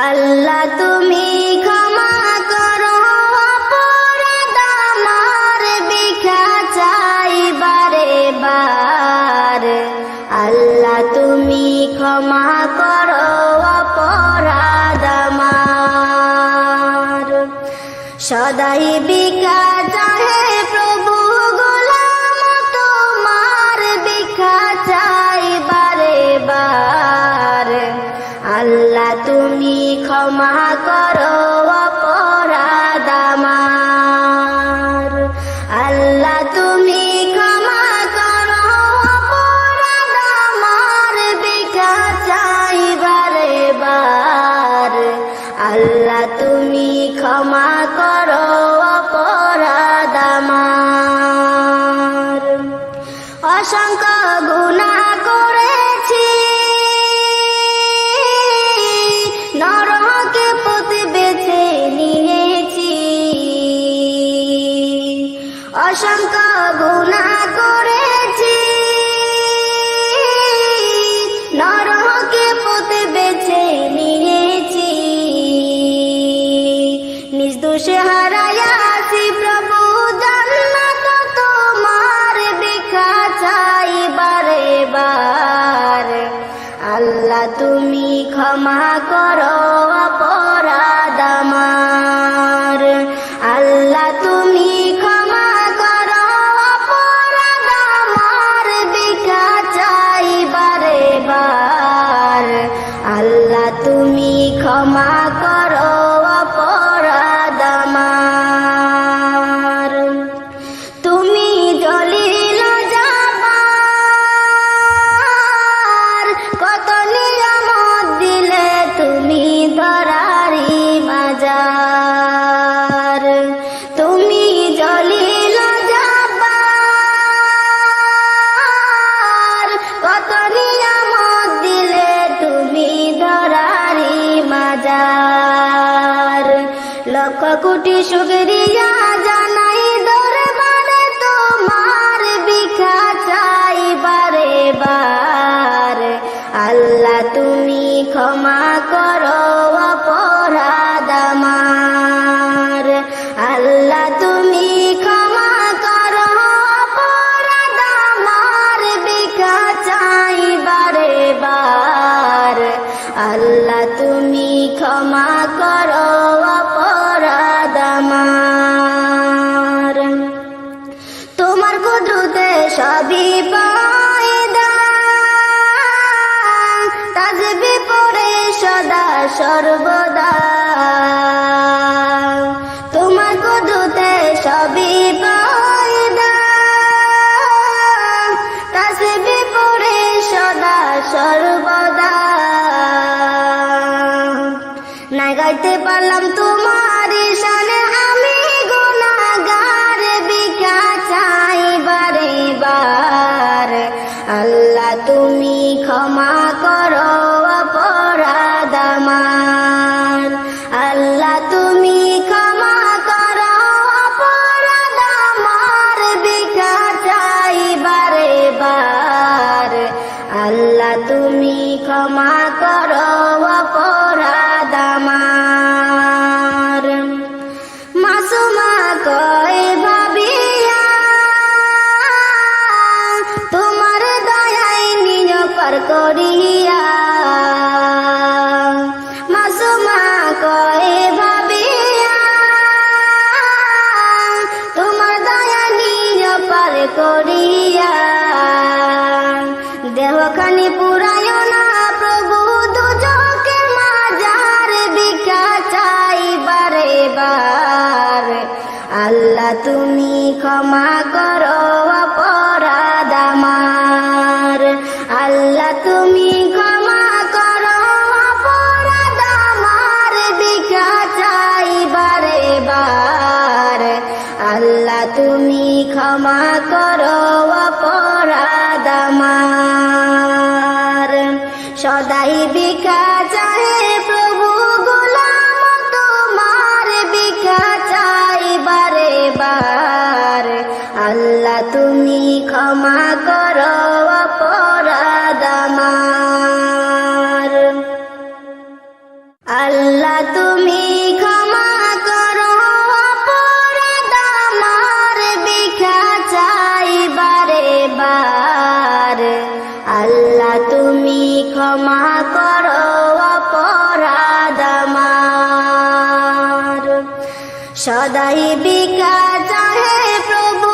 আল্লাহ তুমি ক্ষমা করো অপরাধ আমার, ভিক্ষা চাই বারে বার। আল্লাহ তুমি ক্ষমা করো অপরাধ আমার। সদাই ভিক্ষা চাহে প্রভু, গোলাম তোমার, ভিক্ষা চাই বারে বার। আল্লাহ তুমি ক্ষমা করো অপরাধ আমার। আল্লাহ তুমি ক্ষমা করো অপরাধ আমার, ভিক্ষা চাই বারে বার। আল্লাহ তুমি ক্ষমা করো অপরাধ আমার। অসংখ্য গুনাহ করেছি, নরকে পথ বেছে নিয়েছি। অসংখ্য গুনাহ করেছি, নরকে পথ বেছে নিয়েছি। নিজ দোষে হারাইয়াছি প্রভু, জান্নাত তোমার, ভিক্ষা চাই বারে বার। আল্লাহ তুমি ক্ষমা করো অপরাধ আমার। আল্লাহ তুমি ক্ষমা করো অপরাধ আমার, ভিক্ষা চাই বারে বার। আল্লাহ তুমি ক্ষমা করো অপরাধ আমার। তুমি জলিল জব্বার, কত নিয়ামত দিলে তুমি ধরারি মাজার। তুমি জলিল জব্বার, কত নিয়ামত দিলে তুমি ধরারি মাজার। লক্ষ কোটি শুকরিয়া জানাই দরবারে তোমার, ভিক্ষা চাই বারে বার। আল্লাহ তুমি ক্ষমা করো অপরাধ আমার। আল্লাহ তুমি ক্ষমা করো অপরাধ আমার, ভিক্ষা চাই বারে বার। আল্লাহ তুমি ক্ষমা করো অপরাধ আমার। তোমার কুদরতে সবই পয়দা, তাসবিহ পড়ে সদা সর্বদা। তোমার কুদরতে সবই পয়দা, তাসবিহ পড়ে সদা সর্বদা। না গাইতে পারলাম তোমার শানে, আমি গুনাহগার, ভিক্ষা চাই বারে বার। আল্লাহ তুমি ক্ষমা করো অপরাধ আমার। আল্লাহ তুমি ক্ষমা করো অপরাধ আমার, ভিক্ষা চাই বারে বার। আল্লাহ তুমি ক্ষমা করো অপরাধ আমার। মাসুমা কয় ভাবিয়া, তোমার দয়ায় নিজ পার করিয়া। মাসুমা কয় ভাবিয়া, তোমার দয়া নিজ পার করিয়া। দেহখানি পুরায় না প্রভু, দুজকের মাজার, ভিক্ষা চাই বারে বার। আল্লাহ তুমি ক্ষমা করো অপরাধ আমার। আল্লাহ তুমি ক্ষমা করো অপরাধ আমার, ভিক্ষা চাই বারে বার। আল্লাহ তুমি ক্ষমা করো অপরাধ আমার। সদাই ভিক্ষা চাহে প্রভু, গোলাম তোমার, ভিক্ষা চাই বারে বার। আল্লাহ তুমি ক্ষমা করো অপরাধ আমার। আল্লাহ আল্লাহ তুমি ক্ষমা করো অপরাধ আমার, ভিক্ষা চাই বারে বার। আল্লাহ তুমি ক্ষমা করো অপরাধ আমার। সদাই ভিক্ষা চাহে প্রভু